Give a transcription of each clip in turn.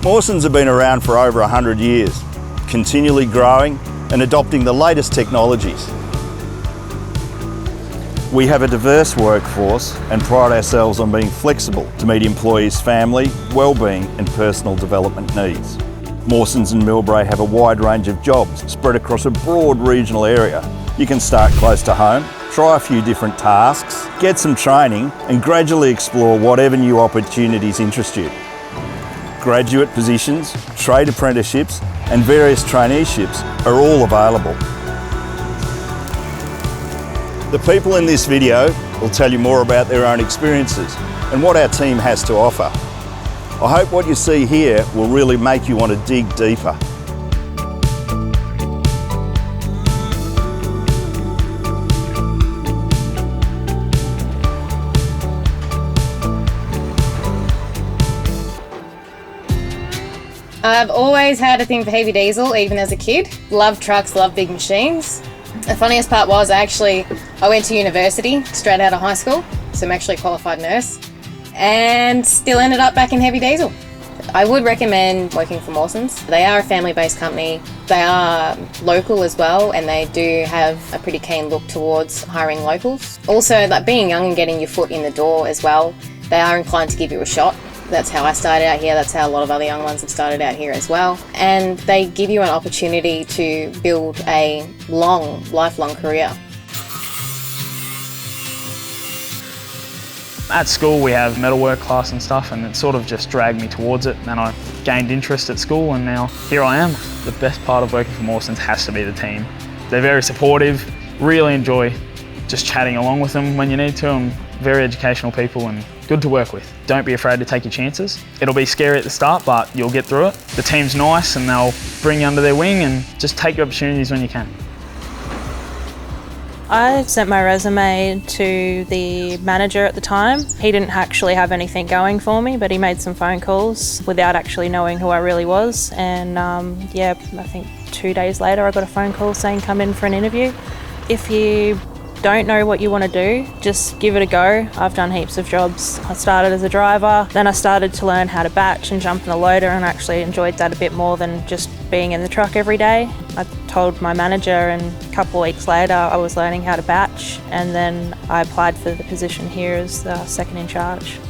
Mawsons have been around for over 100 years, continually growing and adopting the latest technologies. We have a diverse workforce and pride ourselves on being flexible to meet employees' family, wellbeing and personal development needs. Mawsons and Millbrae have a wide range of jobs spread across a broad regional area. You can start close to home, try a few different tasks, get some training and gradually explore whatever new opportunities interest you. Graduate positions, trade apprenticeships and various traineeships are all available. The people in this video will tell you more about their own experiences and what our team has to offer. I hope what you see here will really make you want to dig deeper. I've always had a thing for heavy diesel, even as a kid. Love trucks, love big machines. The funniest part was I went to university straight out of high school, so I'm actually a qualified nurse, and still ended up back in heavy diesel. I would recommend working for Mawsons. They are a family-based company. They are local as well, and they do have a pretty keen look towards hiring locals. Also, like being young and getting your foot in the door as well, they are inclined to give you a shot. That's how I started out here, that's how a lot of other young ones have started out here as well. And they give you an opportunity to build a lifelong career. At school we have metalwork class and stuff, and it sort of just dragged me towards it, and I gained interest at school and now here I am. The best part of working for Mawsons has to be the team. They're very supportive, really enjoy just chatting along with them when you need to, and very educational people and good to work with. Don't be afraid to take your chances. It'll be scary at the start, but you'll get through it. The team's nice and they'll bring you under their wing, and just take your opportunities when you can. I sent my resume to the manager at the time. He didn't actually have anything going for me, but he made some phone calls without actually knowing who I really was. And yeah, I think 2 days later I got a phone call saying come in for an interview. If you don't know what you want to do, just give it a go. I've done heaps of jobs. I started as a driver, then I started to learn how to batch and jump in the loader, and actually enjoyed that a bit more than just being in the truck every day. I told my manager, and a couple of weeks later I was learning how to batch, and then I applied for the position here as the second in charge.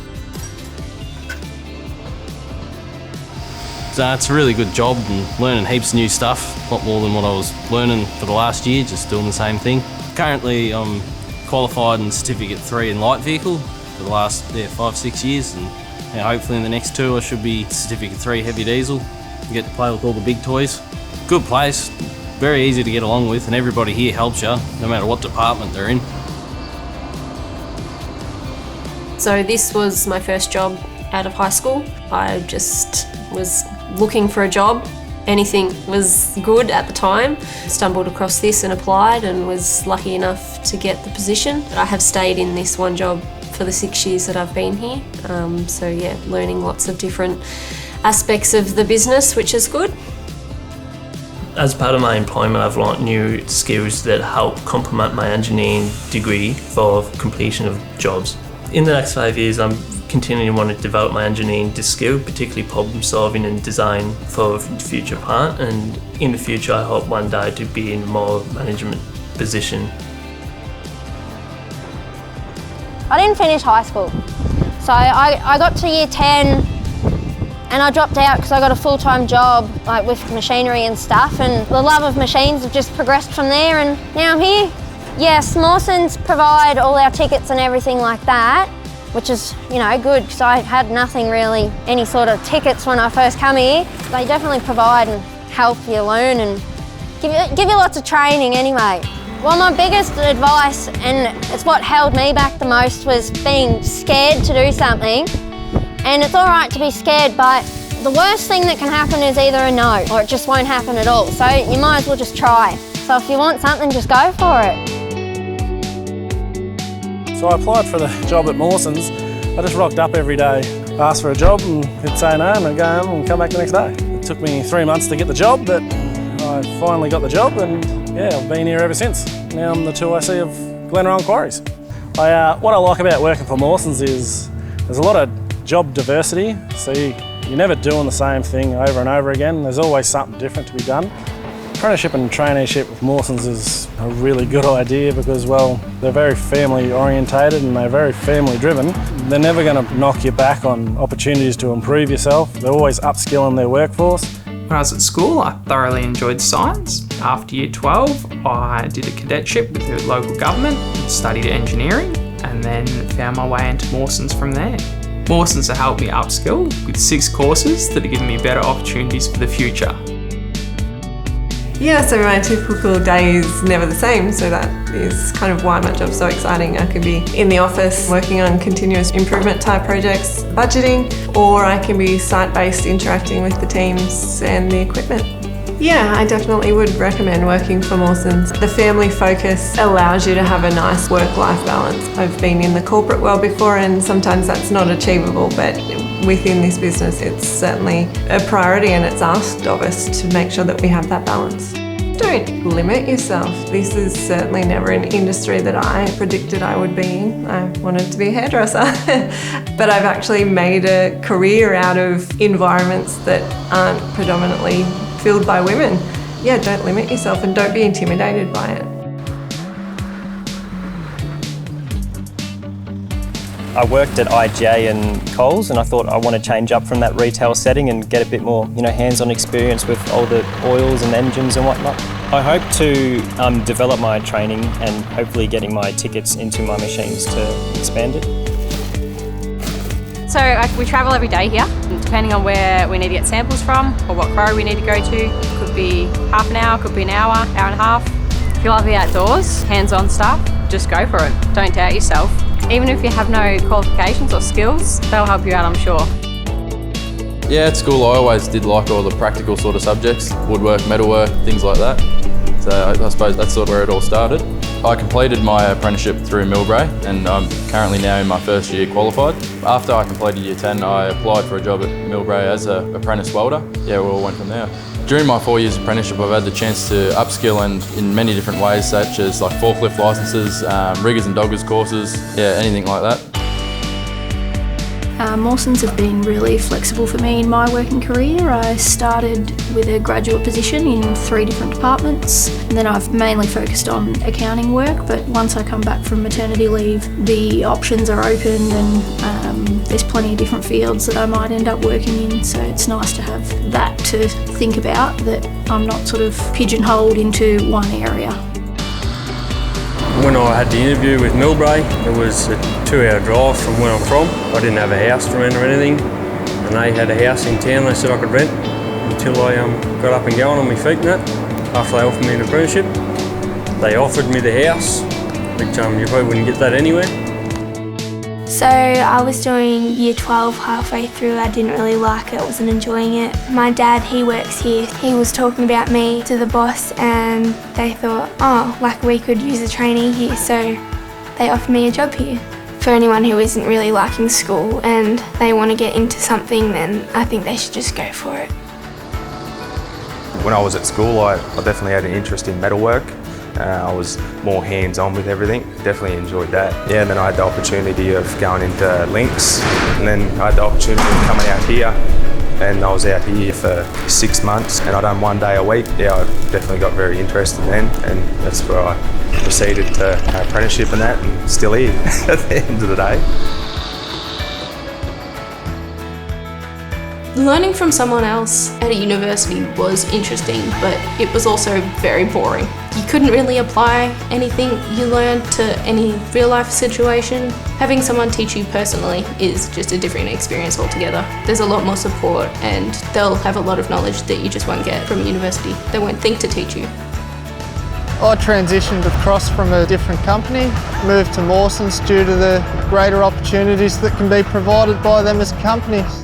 So it's a really good job and learning heaps of new stuff, a lot more than what I was learning for the last year, just doing the same thing. Currently I'm qualified in Certificate 3 in light vehicle for the last 5-6 years, and hopefully in the next 2 I should be Certificate 3 heavy diesel and get to play with all the big toys. Good place, very easy to get along with, and everybody here helps you no matter what department they're in. So this was my first job out of high school. I just was looking for a job. Anything was good at the time. Stumbled across this and applied and was lucky enough to get the position. I have stayed in this one job for the 6 years that I've been here. So yeah, learning lots of different aspects of the business, which is good. As part of my employment, I've learnt new skills that help complement my engineering degree for completion of jobs. In the next 5 years, I'm continuing to want to develop my engineering skill, particularly problem solving and design for the future part, and in the future I hope one day to be in a more management position. I didn't finish high school, so I got to year 10 and I dropped out because I got a full-time job with machinery and stuff, and the love of machines have just progressed from there, and now I'm here. Yes, Mawsons provide all our tickets and everything like that, which is, good, because I had nothing really, any sort of tickets when I first come here. They definitely provide and help you learn and give you lots of training anyway. Well, my biggest advice, and it's what held me back the most, was being scared to do something. And it's all right to be scared, but the worst thing that can happen is either a no, or it just won't happen at all. So you might as well just try. So if you want something, just go for it. So I applied for the job at Mawsons. I just rocked up every day, asked for a job, and he'd say no, and I'd go home and come back the next day. It took me 3 months to get the job, but I finally got the job, and yeah, I've been here ever since. Now I'm the 2IC of Glenrowan Quarries. What I like about working for Mawsons is there's a lot of job diversity, so you You're never doing the same thing over and over again. There's always something different to be done. Apprenticeship and traineeship with Mawsons is a really good idea because, well, they're very family orientated and they're very family driven. They're never going to knock you back on opportunities to improve yourself. They're always upskilling their workforce. When I was at school, I thoroughly enjoyed science. After year 12, I did a cadetship with the local government, studied engineering, and then found my way into Mawsons from there. Mawsons have helped me upskill with 6 courses that are giving me better opportunities for the future. Yeah, so my typical day is never the same, so that is kind of why my job's so exciting. I could be in the office working on continuous improvement type projects, budgeting, or I can be site-based interacting with the teams and the equipment. Yeah, I definitely would recommend working for Mawsons. The family focus allows you to have a nice work-life balance. I've been in the corporate world before and sometimes that's not achievable, but within this business it's certainly a priority and it's asked of us to make sure that we have that balance. Don't limit yourself. This is certainly never an industry that I predicted I would be in. I wanted to be a hairdresser, but I've actually made a career out of environments that aren't predominantly filled by women. Yeah, don't limit yourself and don't be intimidated by it. I worked at IGA and Coles and I thought I want to change up from that retail setting and get a bit more, hands-on experience with all the oils and engines and whatnot. I hope to develop my training and hopefully getting my tickets into my machines to expand it. So we travel every day here, depending on where we need to get samples from or what grow we need to go to. Could be half an hour, could be an hour, hour and a half. If you love the outdoors, hands-on stuff, just go for it. Don't doubt yourself. Even if you have no qualifications or skills, that'll help you out, I'm sure. Yeah, at school I always did like all the practical sort of subjects, woodwork, metalwork, things like that. So I suppose that's sort of where it all started. I completed my apprenticeship through Millbrae and I'm currently now in my first year qualified. After I completed year 10, I applied for a job at Millbrae as an apprentice welder. Yeah, we all went from there. During my 4 years apprenticeship, I've had the chance to upskill and in many different ways, such as like forklift licenses, riggers and doggers courses, yeah, anything like that. Mawsons have been really flexible for me in my working career. I started with a graduate position in 3 different departments, and then I've mainly focused on accounting work, but once I come back from maternity leave, the options are open and there's plenty of different fields that I might end up working in, so it's nice to have that to think about, that I'm not sort of pigeonholed into one area. When I had the interview with Millbrae, it was a 2-hour drive from where I'm from. I didn't have a house to rent or anything, and they had a house in town they said I could rent until I got up and going on my feet and that. After they offered me an apprenticeship, they offered me the house, which you probably wouldn't get that anywhere. So I was doing year 12 halfway through. I didn't really like it, wasn't enjoying it. My dad, he works here. He was talking about me to the boss and they thought, oh, like we could use a trainee here, so they offered me a job here. For anyone who isn't really liking school and they want to get into something, then I think they should just go for it. When I was at school, I definitely had an interest in metalwork. I was more hands-on with everything, definitely enjoyed that. Yeah, and then I had the opportunity of going into Links, and then I had the opportunity of coming out here, and I was out here for 6 months, and I done 1 day a week. Yeah, I definitely got very interested then, and that's where I proceeded to apprenticeship and that, and still here at the end of the day. Learning from someone else at a university was interesting, but it was also very boring. You couldn't really apply anything you learned to any real life situation. Having someone teach you personally is just a different experience altogether. There's a lot more support and they'll have a lot of knowledge that you just won't get from a university. They won't think to teach you. I transitioned across from a different company, moved to Mawsons due to the greater opportunities that can be provided by them as companies.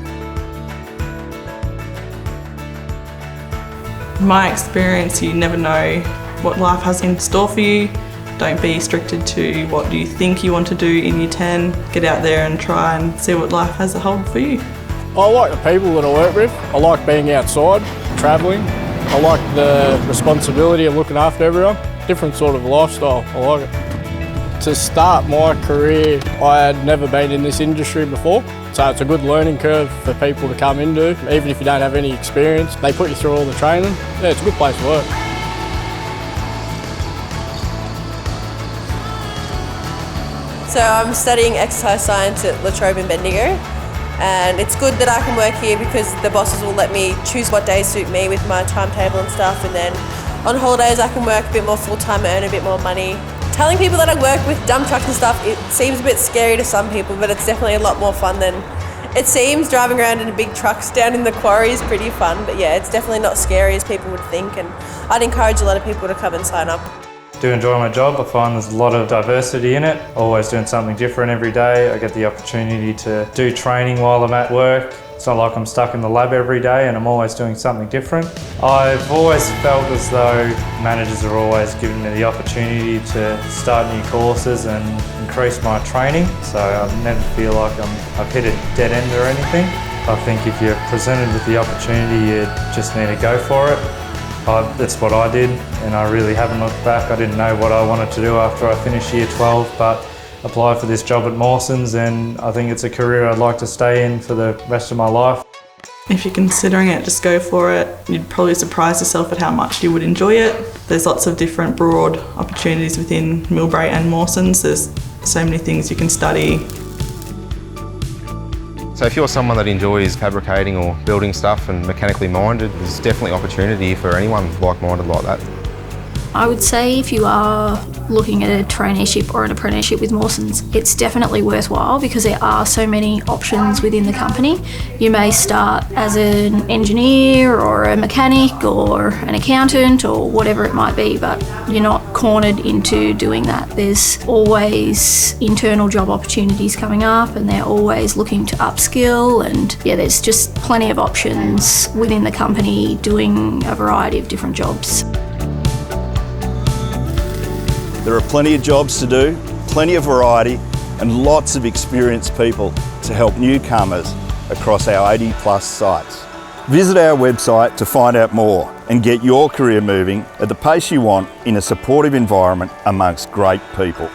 In my experience, you never know what life has in store for you. Don't be restricted to what you think you want to do in year 10. Get out there and try and see what life has to hold for you. I like the people that I work with. I like being outside, travelling. I like the responsibility of looking after everyone. Different sort of lifestyle, I like it. To start my career, I had never been in this industry before, so it's a good learning curve for people to come into. Even if you don't have any experience, they put you through all the training. Yeah, it's a good place to work. So I'm studying exercise science at La Trobe in Bendigo, and it's good that I can work here because the bosses will let me choose what days suit me with my timetable and stuff, and then on holidays I can work a bit more full-time, earn a bit more money. Telling people that I work with dump trucks and stuff, it seems a bit scary to some people, but it's definitely a lot more fun than it seems. Driving around in big trucks down in the quarry is pretty fun, but yeah, it's definitely not scary as people would think, and I'd encourage a lot of people to come and sign up. I do enjoy my job. I find there's a lot of diversity in it, always doing something different every day. I get the opportunity to do training while I'm at work. It's not like I'm stuck in the lab every day and I'm always doing something different. I've always felt as though managers are always giving me the opportunity to start new courses and increase my training, so I never feel like I've hit a dead end or anything. I think if you're presented with the opportunity, you just need to go for it. That's what I did, and I really haven't looked back. I didn't know what I wanted to do after I finished year 12, but applied for this job at Mawsons, and I think it's a career I'd like to stay in for the rest of my life. If you're considering it, just go for it. You'd probably surprise yourself at how much you would enjoy it. There's lots of different broad opportunities within Millbrae and Mawsons. There's so many things you can study. So if you're someone that enjoys fabricating or building stuff and mechanically minded, there's definitely opportunity for anyone like-minded like that. I would say if you are looking at a traineeship or an apprenticeship with Mawsons, it's definitely worthwhile because there are so many options within the company. You may start as an engineer or a mechanic or an accountant or whatever it might be, but you're not cornered into doing that. There's always internal job opportunities coming up and they're always looking to upskill, and yeah, there's just plenty of options within the company doing a variety of different jobs. There are plenty of jobs to do, plenty of variety, and lots of experienced people to help newcomers across our 80+ sites. Visit our website to find out more and get your career moving at the pace you want in a supportive environment amongst great people.